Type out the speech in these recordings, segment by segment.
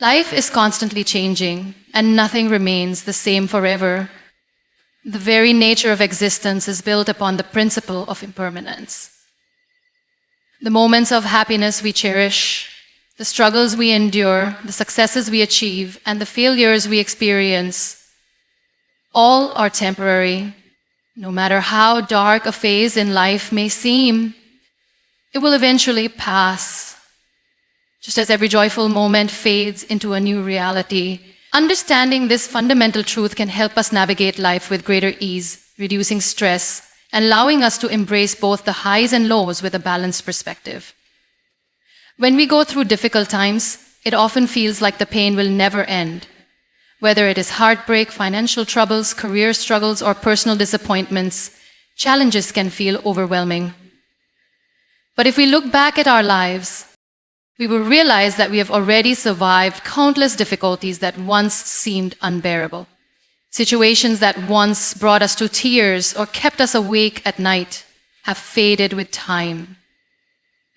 Life is constantly changing, and nothing remains the same forever. The very nature of existence is built upon the principle of impermanence. The moments of happiness we cherish, the struggles we endure, the successes we achieve, and the failures we experience, all are temporary. No matter how dark a phase in life may seem, it will eventually pass. Just as every joyful moment fades into a new reality, understanding this fundamental truth can help us navigate life with greater ease, reducing stress, and allowing us to embrace both the highs and lows with a balanced perspective. When we go through difficult times, it often feels like the pain will never end. Whether it is heartbreak, financial troubles, career struggles, or personal disappointments, challenges can feel overwhelming. But if we look back at our lives, we will realize that we have already survived countless difficulties that once seemed unbearable. Situations that once brought us to tears or kept us awake at night have faded with time.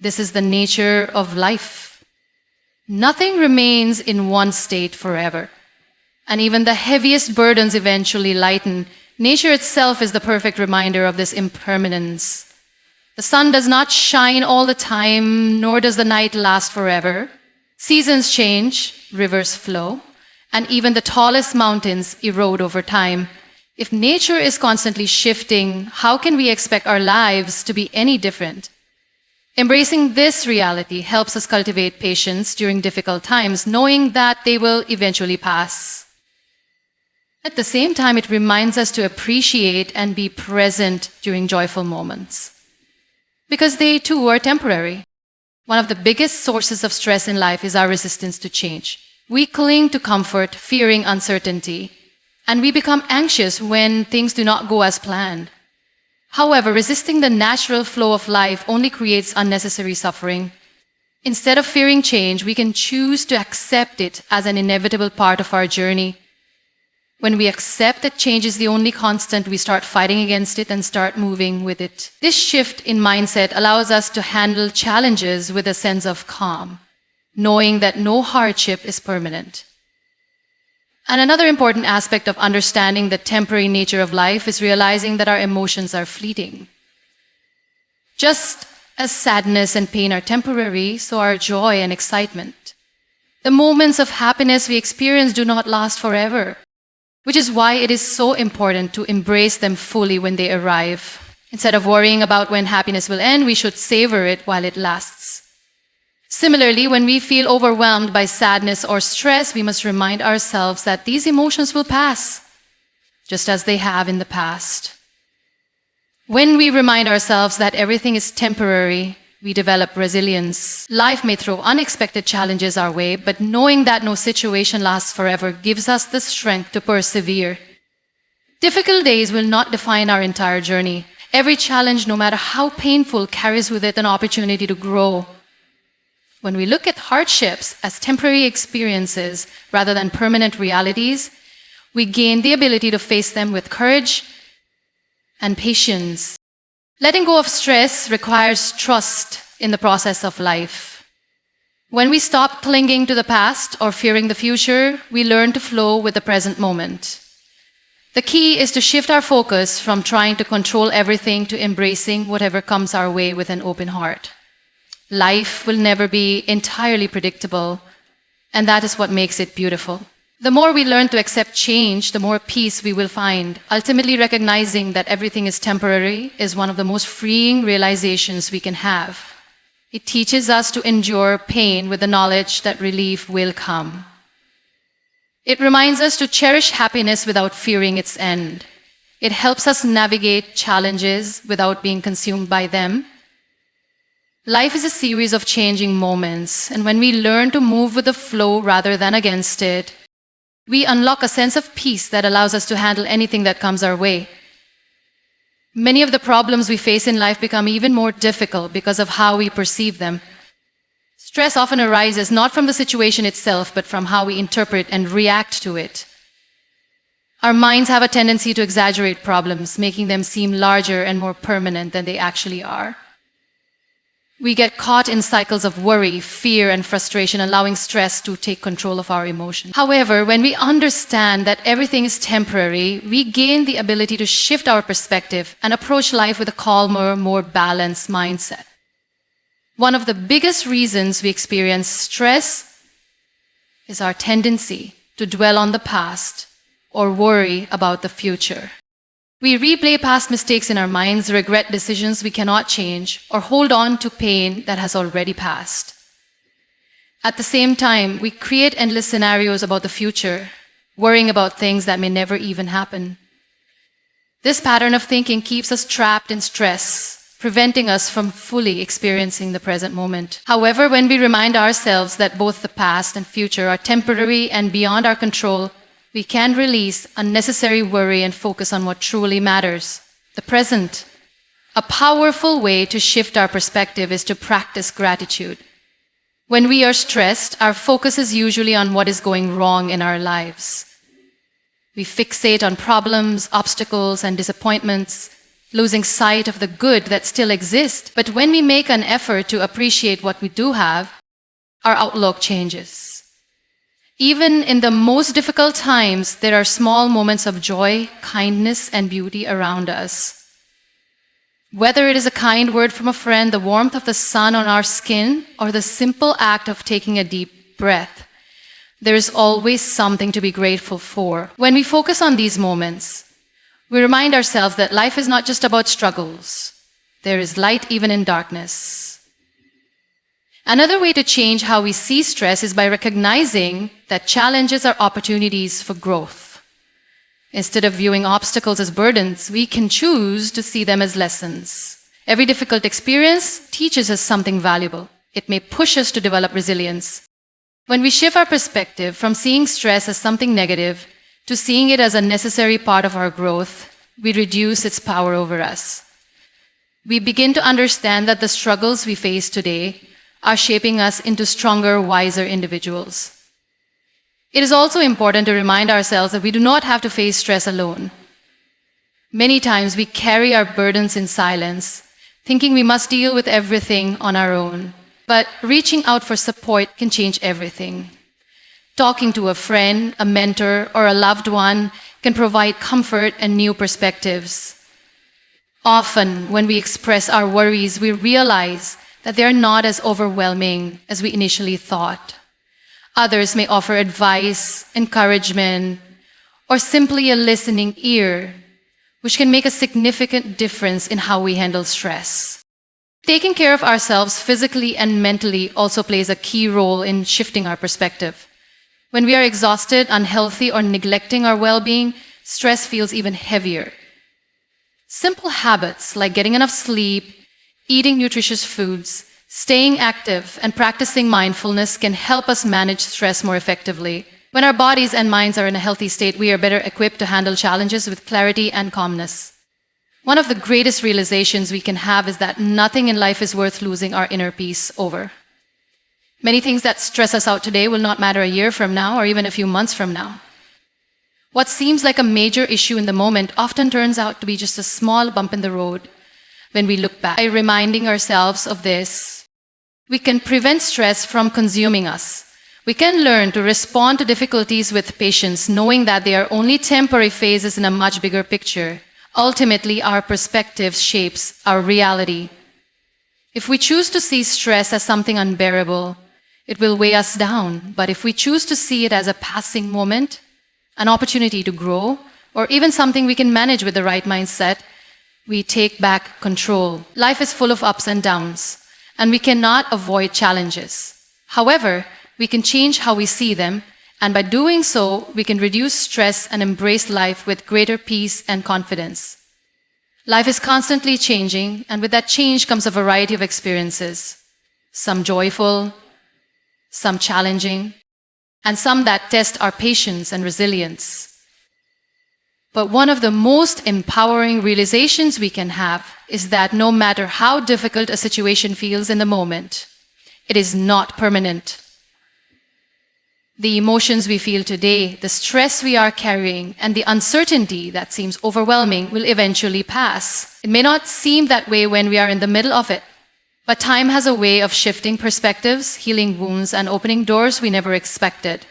This is the nature of life. Nothing remains in one state forever. And even the heaviest burdens eventually lighten. Nature itself is the perfect reminder of this impermanence. The sun does not shine all the time, nor does the night last forever. Seasons change, rivers flow, and even the tallest mountains erode over time. If nature is constantly shifting, how can we expect our lives to be any different? Embracing this reality helps us cultivate patience during difficult times, knowing that they will eventually pass. At the same time, it reminds us to appreciate and be present during joyful moments, because they too are temporary. One of the biggest sources of stress in life is our resistance to change. We cling to comfort, fearing uncertainty, and we become anxious when things do not go as planned. However, resisting the natural flow of life only creates unnecessary suffering. Instead of fearing change, we can choose to accept it as an inevitable part of our journey. When we accept that change is the only constant, we start fighting against it and start moving with it. This shift in mindset allows us to handle challenges with a sense of calm, knowing that no hardship is permanent. And another important aspect of understanding the temporary nature of life is realizing that our emotions are fleeting. Just as sadness and pain are temporary, so are joy and excitement. The moments of happiness we experience do not last forever, which is why it is so important to embrace them fully when they arrive. Instead of worrying about when happiness will end, we should savor it while it lasts. Similarly, when we feel overwhelmed by sadness or stress, we must remind ourselves that these emotions will pass, just as they have in the past. When we remind ourselves that everything is temporary, we develop resilience. Life may throw unexpected challenges our way, but knowing that no situation lasts forever gives us the strength to persevere. Difficult days will not define our entire journey. Every challenge, no matter how painful, carries with it an opportunity to grow. When we look at hardships as temporary experiences rather than permanent realities, we gain the ability to face them with courage and patience. Letting go of stress requires trust in the process of life. When we stop clinging to the past or fearing the future, we learn to flow with the present moment. The key is to shift our focus from trying to control everything to embracing whatever comes our way with an open heart. Life will never be entirely predictable, and that is what makes it beautiful. The more we learn to accept change, the more peace we will find. Ultimately, recognizing that everything is temporary is one of the most freeing realizations we can have. It teaches us to endure pain with the knowledge that relief will come. It reminds us to cherish happiness without fearing its end. It helps us navigate challenges without being consumed by them. Life is a series of changing moments, and when we learn to move with the flow rather than against it, we unlock a sense of peace that allows us to handle anything that comes our way. Many of the problems we face in life become even more difficult because of how we perceive them. Stress often arises not from the situation itself, but from how we interpret and react to it. Our minds have a tendency to exaggerate problems, making them seem larger and more permanent than they actually are. We get caught in cycles of worry, fear, and frustration, allowing stress to take control of our emotions. However, when we understand that everything is temporary, we gain the ability to shift our perspective and approach life with a calmer, more balanced mindset. One of the biggest reasons we experience stress is our tendency to dwell on the past or worry about the future. We replay past mistakes in our minds, regret decisions we cannot change, or hold on to pain that has already passed. At the same time, we create endless scenarios about the future, worrying about things that may never even happen. This pattern of thinking keeps us trapped in stress, preventing us from fully experiencing the present moment. However, when we remind ourselves that both the past and future are temporary and beyond our control, we can release unnecessary worry and focus on what truly matters, the present. A powerful way to shift our perspective is to practice gratitude. When we are stressed, our focus is usually on what is going wrong in our lives. We fixate on problems, obstacles, and disappointments, losing sight of the good that still exists. But when we make an effort to appreciate what we do have, our outlook changes. Even in the most difficult times, there are small moments of joy, kindness, and beauty around us. Whether it is a kind word from a friend, the warmth of the sun on our skin, or the simple act of taking a deep breath, there is always something to be grateful for. When we focus on these moments, we remind ourselves that life is not just about struggles. There is light even in darkness. Another way to change how we see stress is by recognizing that challenges are opportunities for growth. Instead of viewing obstacles as burdens, we can choose to see them as lessons. Every difficult experience teaches us something valuable. It may push us to develop resilience. When we shift our perspective from seeing stress as something negative to seeing it as a necessary part of our growth, we reduce its power over us. We begin to understand that the struggles we face today are shaping us into stronger, wiser individuals. It is also important to remind ourselves that we do not have to face stress alone. Many times we carry our burdens in silence, thinking we must deal with everything on our own. But reaching out for support can change everything. Talking to a friend, a mentor, or a loved one can provide comfort and new perspectives. Often, when we express our worries, we realize that they are not as overwhelming as we initially thought. Others may offer advice, encouragement, or simply a listening ear, which can make a significant difference in how we handle stress. Taking care of ourselves physically and mentally also plays a key role in shifting our perspective. When we are exhausted, unhealthy, or neglecting our well-being, stress feels even heavier. Simple habits like getting enough sleep, eating nutritious foods, staying active, and practicing mindfulness can help us manage stress more effectively. When our bodies and minds are in a healthy state, we are better equipped to handle challenges with clarity and calmness. One of the greatest realizations we can have is that nothing in life is worth losing our inner peace over. Many things that stress us out today will not matter a year from now or even a few months from now. What seems like a major issue in the moment often turns out to be just a small bump in the road when we look back. By reminding ourselves of this, we can prevent stress from consuming us. We can learn to respond to difficulties with patience, knowing that they are only temporary phases in a much bigger picture. Ultimately, our perspective shapes our reality. If we choose to see stress as something unbearable, it will weigh us down. But if we choose to see it as a passing moment, an opportunity to grow, or even something we can manage with the right mindset, we take back control. Life is full of ups and downs, and we cannot avoid challenges. However, we can change how we see them, and by doing so, we can reduce stress and embrace life with greater peace and confidence. Life is constantly changing, and with that change comes a variety of experiences, some joyful, some challenging, and some that test our patience and resilience. But one of the most empowering realizations we can have is that no matter how difficult a situation feels in the moment, it is not permanent. The emotions we feel today, the stress we are carrying, and the uncertainty that seems overwhelming will eventually pass. It may not seem that way when we are in the middle of it, But time has a way of shifting perspectives, healing wounds, and opening doors we never expected.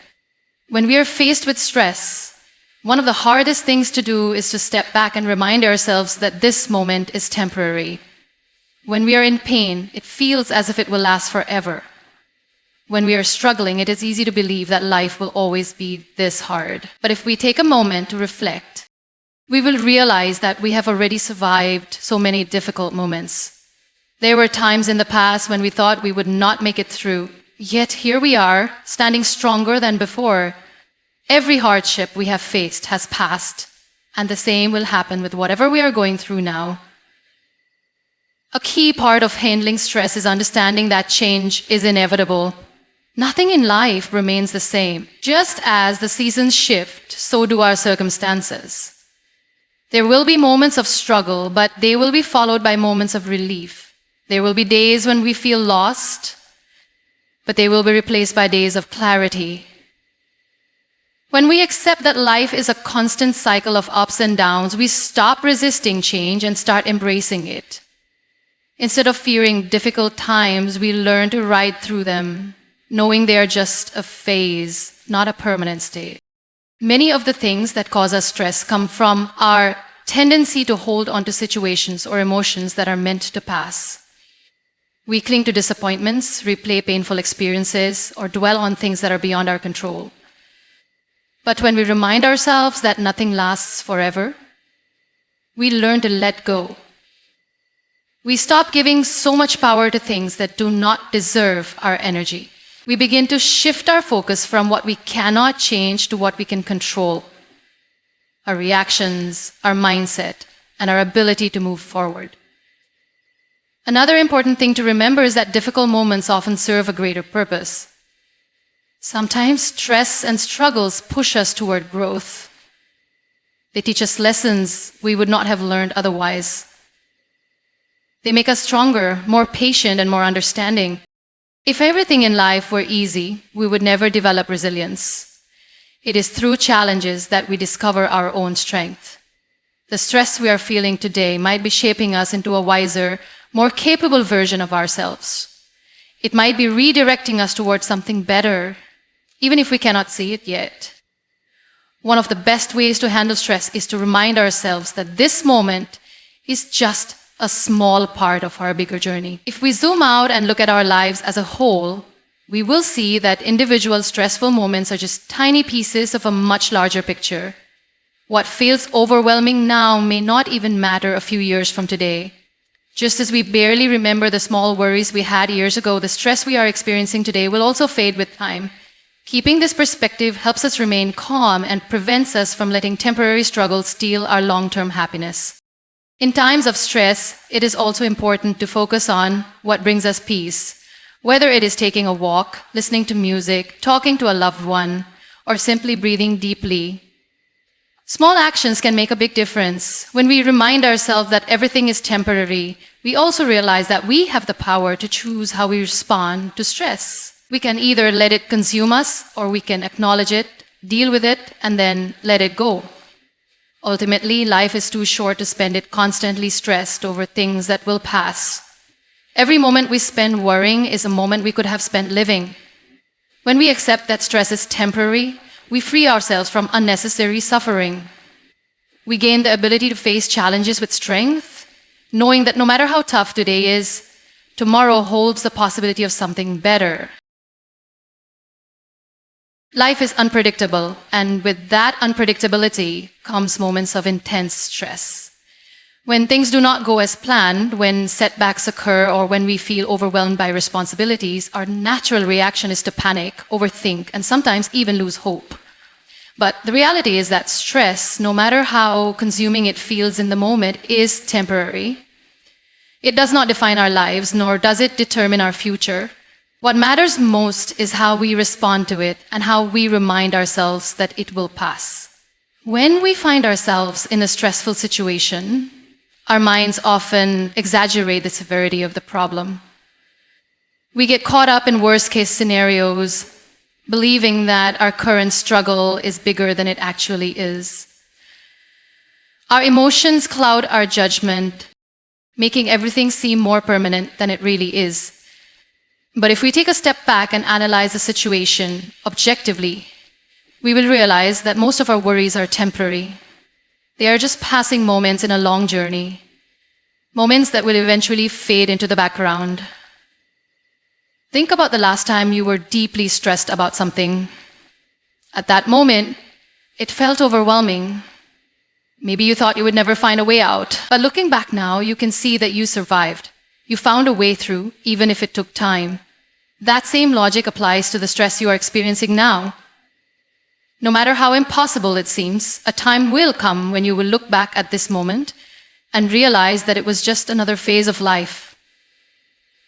When we are faced with stress, one of the hardest things to do is to step back and remind ourselves that this moment is temporary. When we are in pain, it feels as if it will last forever. When we are struggling, it is easy to believe that life will always be this hard. But if we take a moment to reflect, we will realize that we have already survived so many difficult moments. There were times in the past when we thought we would not make it through, yet here we are, standing stronger than before. Every hardship we have faced has passed, and the same will happen with whatever we are going through now. A key part of handling stress is understanding that change is inevitable. Nothing in life remains the same. Just as the seasons shift, so do our circumstances. There will be moments of struggle, but they will be followed by moments of relief. There will be days when we feel lost, but they will be replaced by days of clarity. When we accept that life is a constant cycle of ups and downs, we stop resisting change and start embracing it. Instead of fearing difficult times, we learn to ride through them, knowing they are just a phase, not a permanent state. Many of the things that cause us stress come from our tendency to hold on to situations or emotions that are meant to pass. We cling to disappointments, replay painful experiences, or dwell on things that are beyond our control. But when we remind ourselves that nothing lasts forever, we learn to let go. We stop giving so much power to things that do not deserve our energy. We begin to shift our focus from what we cannot change to what we can control: our reactions, our mindset, and our ability to move forward. Another important thing to remember is that difficult moments often serve a greater purpose. Sometimes stress and struggles push us toward growth. They teach us lessons we would not have learned otherwise. They make us stronger, more patient, and more understanding. If everything in life were easy, we would never develop resilience. It is through challenges that we discover our own strength. The stress we are feeling today might be shaping us into a wiser, more capable version of ourselves. It might be redirecting us towards something better, even if we cannot see it yet. One of the best ways to handle stress is to remind ourselves that this moment is just a small part of our bigger journey. If we zoom out and look at our lives as a whole, we will see that individual stressful moments are just tiny pieces of a much larger picture. What feels overwhelming now may not even matter a few years from today. Just as we barely remember the small worries we had years ago, the stress we are experiencing today will also fade with time. Keeping this perspective helps us remain calm and prevents us from letting temporary struggles steal our long-term happiness. In times of stress, it is also important to focus on what brings us peace, whether it is taking a walk, listening to music, talking to a loved one, or simply breathing deeply. Small actions can make a big difference. When we remind ourselves that everything is temporary, we also realize that we have the power to choose how we respond to stress. We can either let it consume us, or we can acknowledge it, deal with it, and then let it go. Ultimately, life is too short to spend it constantly stressed over things that will pass. Every moment we spend worrying is a moment we could have spent living. When we accept that stress is temporary, we free ourselves from unnecessary suffering. We gain the ability to face challenges with strength, knowing that no matter how tough today is, tomorrow holds the possibility of something better. Life is unpredictable, and with that unpredictability comes moments of intense stress. When things do not go as planned, when setbacks occur, or when we feel overwhelmed by responsibilities, our natural reaction is to panic, overthink, and sometimes even lose hope. But the reality is that stress, no matter how consuming it feels in the moment, is temporary. It does not define our lives, nor does it determine our future. What matters most is how we respond to it and how we remind ourselves that it will pass. When we find ourselves in a stressful situation, our minds often exaggerate the severity of the problem. We get caught up in worst-case scenarios, believing that our current struggle is bigger than it actually is. Our emotions cloud our judgment, making everything seem more permanent than it really is. But if we take a step back and analyze the situation objectively, we will realize that most of our worries are temporary. They are just passing moments in a long journey, moments that will eventually fade into the background. Think about the last time you were deeply stressed about something. At that moment, it felt overwhelming. Maybe you thought you would never find a way out. But looking back now, you can see that you survived. You found a way through, even if it took time. That same logic applies to the stress you are experiencing now. No matter how impossible it seems, a time will come when you will look back at this moment and realize that it was just another phase of life,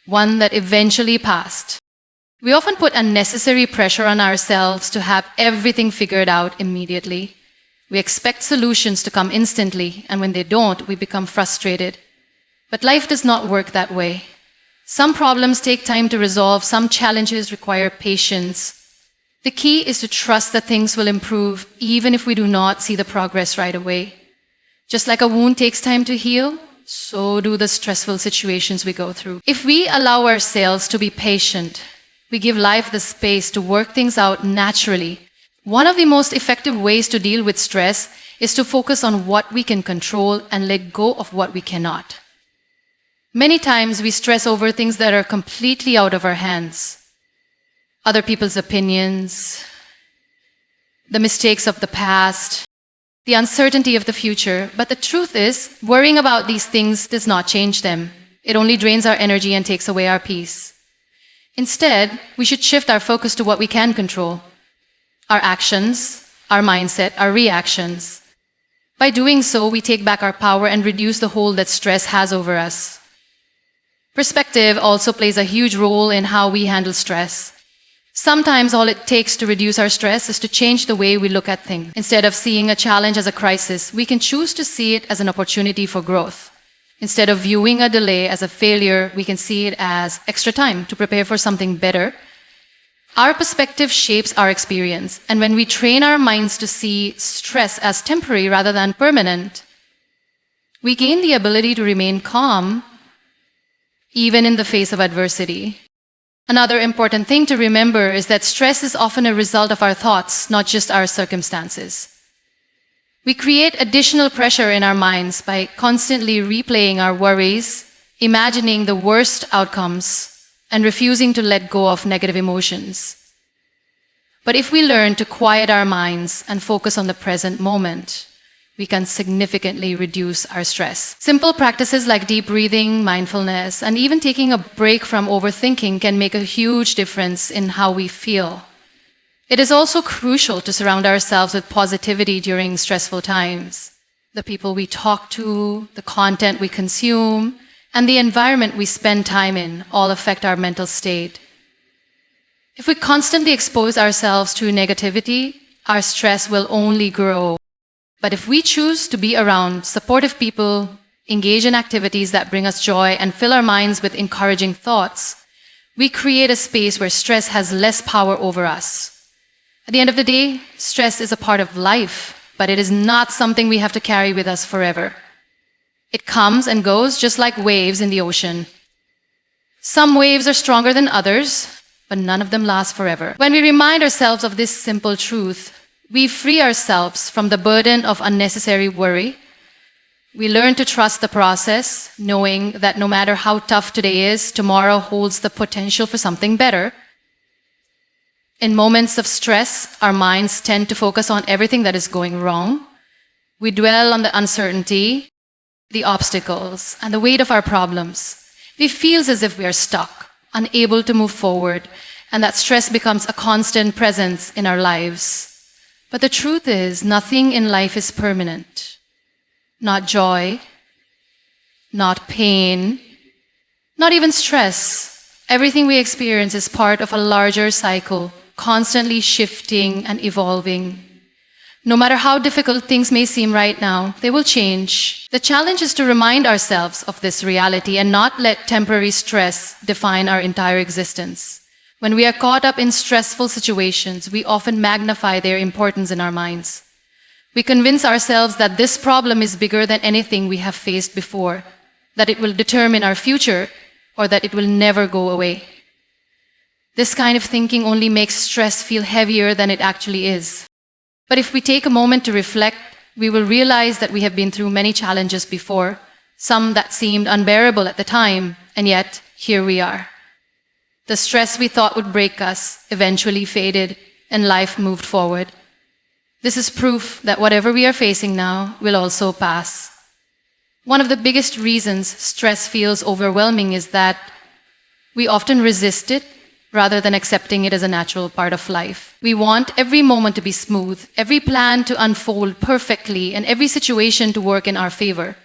one that eventually passed. We often put unnecessary pressure on ourselves to have everything figured out immediately. We expect solutions to come instantly, and when they don't, we become frustrated. But life does not work that way. Some problems take time to resolve, some challenges require patience. The key is to trust that things will improve, even if we do not see the progress right away. Just like a wound takes time to heal, so do the stressful situations we go through. If we allow ourselves to be patient, we give life the space to work things out naturally. One of the most effective ways to deal with stress is to focus on what we can control and let go of what we cannot. Many times we stress over things that are completely out of our hands. Other people's opinions, the mistakes of the past, the uncertainty of the future. But the truth is, worrying about these things does not change them. It only drains our energy and takes away our peace. Instead, we should shift our focus to what we can control: our actions, our mindset, our reactions. By doing so, we take back our power and reduce the hold that stress has over us. Perspective also plays a huge role in how we handle stress. Sometimes all it takes to reduce our stress is to change the way we look at things. Instead of seeing a challenge as a crisis, we can choose to see it as an opportunity for growth. Instead of viewing a delay as a failure, we can see it as extra time to prepare for something better. Our perspective shapes our experience, and when we train our minds to see stress as temporary rather than permanent, we gain the ability to remain calm even in the face of adversity. Another important thing to remember is that stress is often a result of our thoughts, not just our circumstances. We create additional pressure in our minds by constantly replaying our worries, imagining the worst outcomes, and refusing to let go of negative emotions. But if we learn to quiet our minds and focus on the present moment, we can significantly reduce our stress. Simple practices like deep breathing, mindfulness, and even taking a break from overthinking can make a huge difference in how we feel. It is also crucial to surround ourselves with positivity during stressful times. The people we talk to, the content we consume, and the environment we spend time in all affect our mental state. If we constantly expose ourselves to negativity, our stress will only grow. But if we choose to be around supportive people, engage in activities that bring us joy, and fill our minds with encouraging thoughts, we create a space where stress has less power over us. At the end of the day, stress is a part of life, but it is not something we have to carry with us forever. It comes and goes just like waves in the ocean. Some waves are stronger than others, but none of them last forever. When we remind ourselves of this simple truth, we free ourselves from the burden of unnecessary worry. We learn to trust the process, knowing that no matter how tough today is, tomorrow holds the potential for something better. In moments of stress, our minds tend to focus on everything that is going wrong. We dwell on the uncertainty, the obstacles, and the weight of our problems. We feel as if we are stuck, unable to move forward, and that stress becomes a constant presence in our lives. But the truth is, nothing in life is permanent. Not joy, not pain, not even stress. Everything we experience is part of a larger cycle, constantly shifting and evolving. No matter how difficult things may seem right now, they will change. The challenge is to remind ourselves of this reality and not let temporary stress define our entire existence. When we are caught up in stressful situations, we often magnify their importance in our minds. We convince ourselves that this problem is bigger than anything we have faced before. that it will determine our future, or that it will never go away. This kind of thinking only makes stress feel heavier than it actually is. But if we take a moment to reflect, we will realize that we have been through many challenges before, some that seemed unbearable at the time, and yet here we are. The stress we thought would break us eventually faded, and life moved forward. This is proof that whatever we are facing now will also pass. One of the biggest reasons stress feels overwhelming is that we often resist it rather than accepting it as a natural part of life. We want every moment to be smooth, every plan to unfold perfectly, and every situation to work in our favor.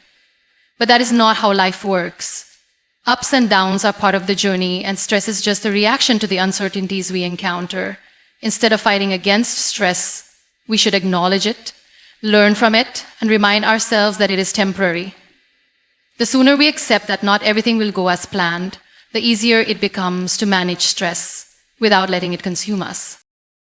But that is not how life works. Ups and downs are part of the journey, and stress is just a reaction to the uncertainties we encounter. Instead of fighting against stress, we should acknowledge it, learn from it, and remind ourselves that it is temporary. The sooner we accept that not everything will go as planned, the easier it becomes to manage stress without letting it consume us.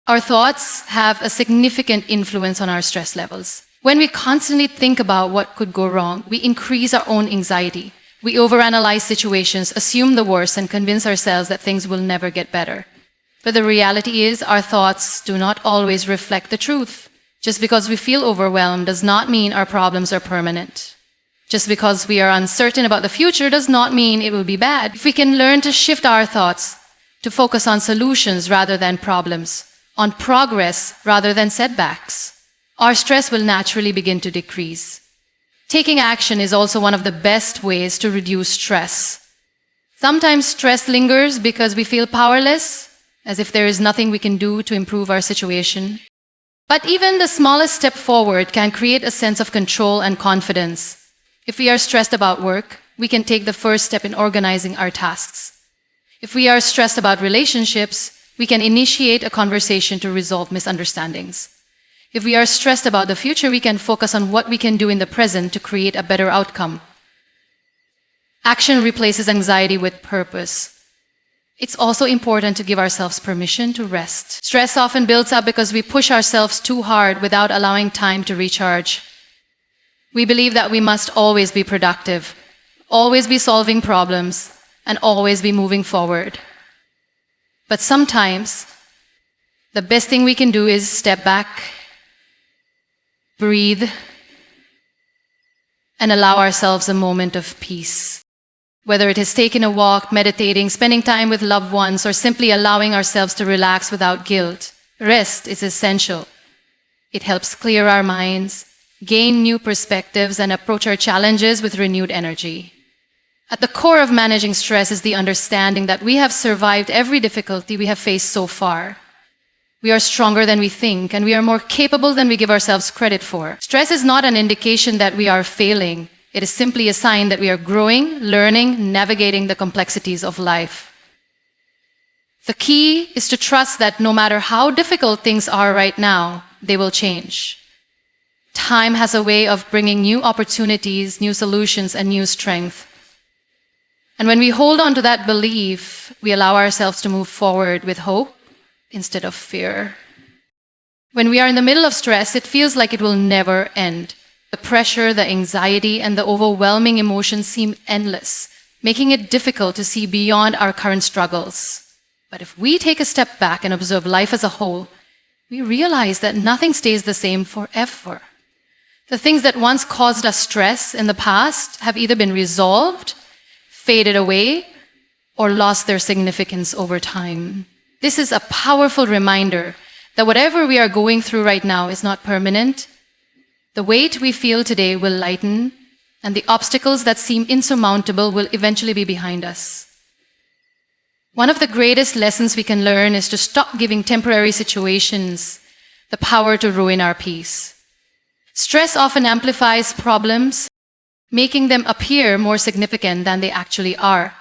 Our thoughts have a significant influence on our stress levels. When we constantly think about what could go wrong, we increase our own anxiety. We overanalyze situations, assume the worst, and convince ourselves that things will never get better. But the reality is, our thoughts do not always reflect the truth. Just because we feel overwhelmed does not mean our problems are permanent. Just because we are uncertain about the future does not mean it will be bad. If we can learn to shift our thoughts, to focus on solutions rather than problems, on progress rather than setbacks, our stress will naturally begin to decrease. Taking action is also one of the best ways to reduce stress. Sometimes stress lingers because we feel powerless, as if there is nothing we can do to improve our situation. But even the smallest step forward can create a sense of control and confidence. If we are stressed about work, we can take the first step in organizing our tasks. If we are stressed about relationships, we can initiate a conversation to resolve misunderstandings. If we are stressed about the future, we can focus on what we can do in the present to create a better outcome. Action replaces anxiety with purpose. It's also important to give ourselves permission to rest. Stress often builds up because we push ourselves too hard without allowing time to recharge. We believe that we must always be productive, always be solving problems, and always be moving forward. But sometimes, the best thing we can do is step back, breathe, and allow ourselves a moment of peace. Whether it is taking a walk, meditating, spending time with loved ones, or simply allowing ourselves to relax without guilt, rest is essential. It helps clear our minds, gain new perspectives, and approach our challenges with renewed energy. At the core of managing stress is the understanding that we have survived every difficulty we have faced so far. We are stronger than we think, and we are more capable than we give ourselves credit for. Stress is not an indication that we are failing. It is simply a sign that we are growing, learning, navigating the complexities of life. The key is to trust that no matter how difficult things are right now, they will change. Time has a way of bringing new opportunities, new solutions, and new strength. And when we hold on to that belief, we allow ourselves to move forward with hope instead of fear. When we are in the middle of stress, it feels like it will never end. The pressure, the anxiety, and the overwhelming emotions seem endless, making it difficult to see beyond our current struggles. But if we take a step back and observe life as a whole, we realize that nothing stays the same forever. The things that once caused us stress in the past have either been resolved, faded away, or lost their significance over time. This is a powerful reminder that whatever we are going through right now is not permanent. The weight we feel today will lighten, and the obstacles that seem insurmountable will eventually be behind us. One of the greatest lessons we can learn is to stop giving temporary situations the power to ruin our peace. Stress often amplifies problems, making them appear more significant than they actually are.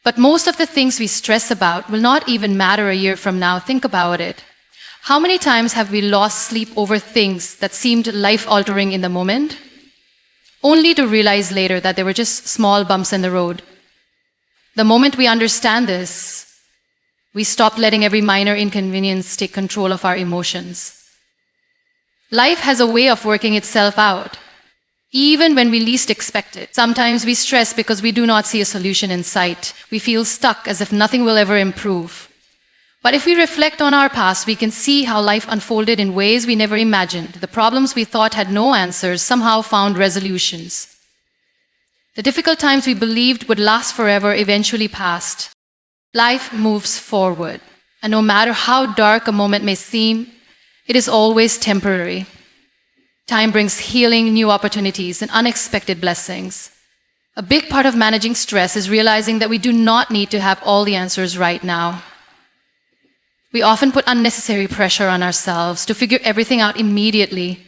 But most of the things we stress about will not even matter a year from now. Think about it. How many times have we lost sleep over things that seemed life-altering in the moment, only to realize later that they were just small bumps in the road? The moment we understand this, we stop letting every minor inconvenience take control of our emotions. Life has a way of working itself out. even when we least expect it. Sometimes we stress because we do not see a solution in sight. We feel stuck as if nothing will ever improve. But if we reflect on our past, we can see how life unfolded in ways we never imagined. The problems we thought had no answers somehow found resolutions. The difficult times we believed would last forever eventually passed. Life moves forward, and no matter how dark a moment may seem, it is always temporary. Time brings healing, new opportunities, and unexpected blessings. A big part of managing stress is realizing that we do not need to have all the answers right now. We often put unnecessary pressure on ourselves to figure everything out immediately.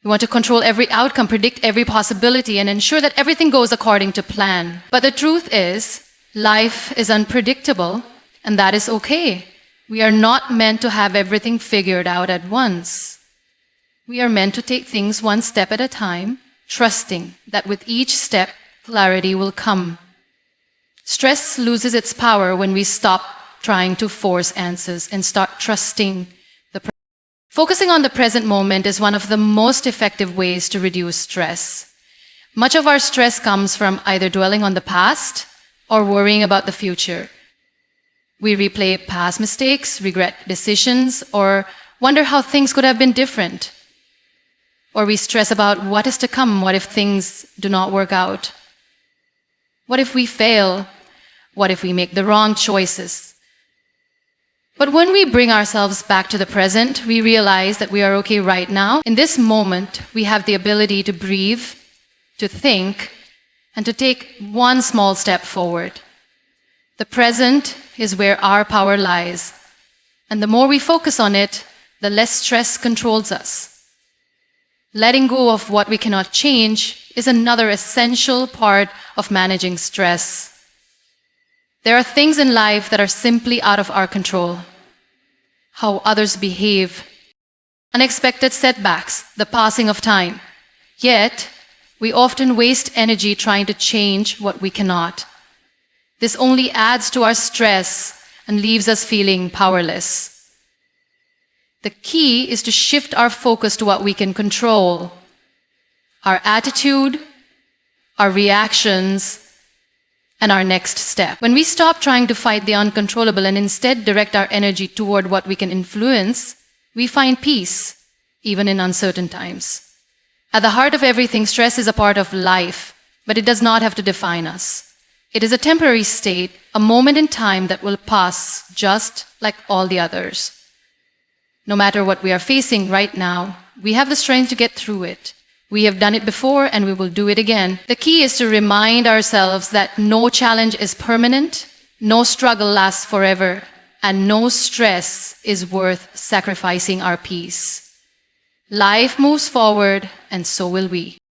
We want to control every outcome, predict every possibility, and ensure that everything goes according to plan. But the truth is, life is unpredictable, and that is okay. We are not meant to have everything figured out at once. We are meant to take things one step at a time, trusting that with each step, clarity will come. Stress loses its power when we stop trying to force answers and start trusting the present. Focusing on the present moment is one of the most effective ways to reduce stress. Much of our stress comes from either dwelling on the past or worrying about the future. We replay past mistakes, regret decisions, or wonder how things could have been different. Or we stress about what is to come, what if things do not work out? What if we fail? What if we make the wrong choices? But when we bring ourselves back to the present, we realize that we are okay right now. In this moment, we have the ability to breathe, to think, and to take one small step forward. The present is where our power lies, and the more we focus on it, the less stress controls us. Letting go of what we cannot change is another essential part of managing stress. There are things in life that are simply out of our control. How others behave, unexpected setbacks, the passing of time. Yet, we often waste energy trying to change what we cannot. This only adds to our stress and leaves us feeling powerless. The key is to shift our focus to what we can control. Our attitude, our reactions, and our next step. When we stop trying to fight the uncontrollable and instead direct our energy toward what we can influence, we find peace, even in uncertain times. At the heart of everything, stress is a part of life, but it does not have to define us. It is a temporary state, a moment in time that will pass just like all the others. No matter what we are facing right now, we have the strength to get through it. We have done it before and we will do it again. The key is to remind ourselves that no challenge is permanent, no struggle lasts forever, and no stress is worth sacrificing our peace. Life moves forward, and so will we.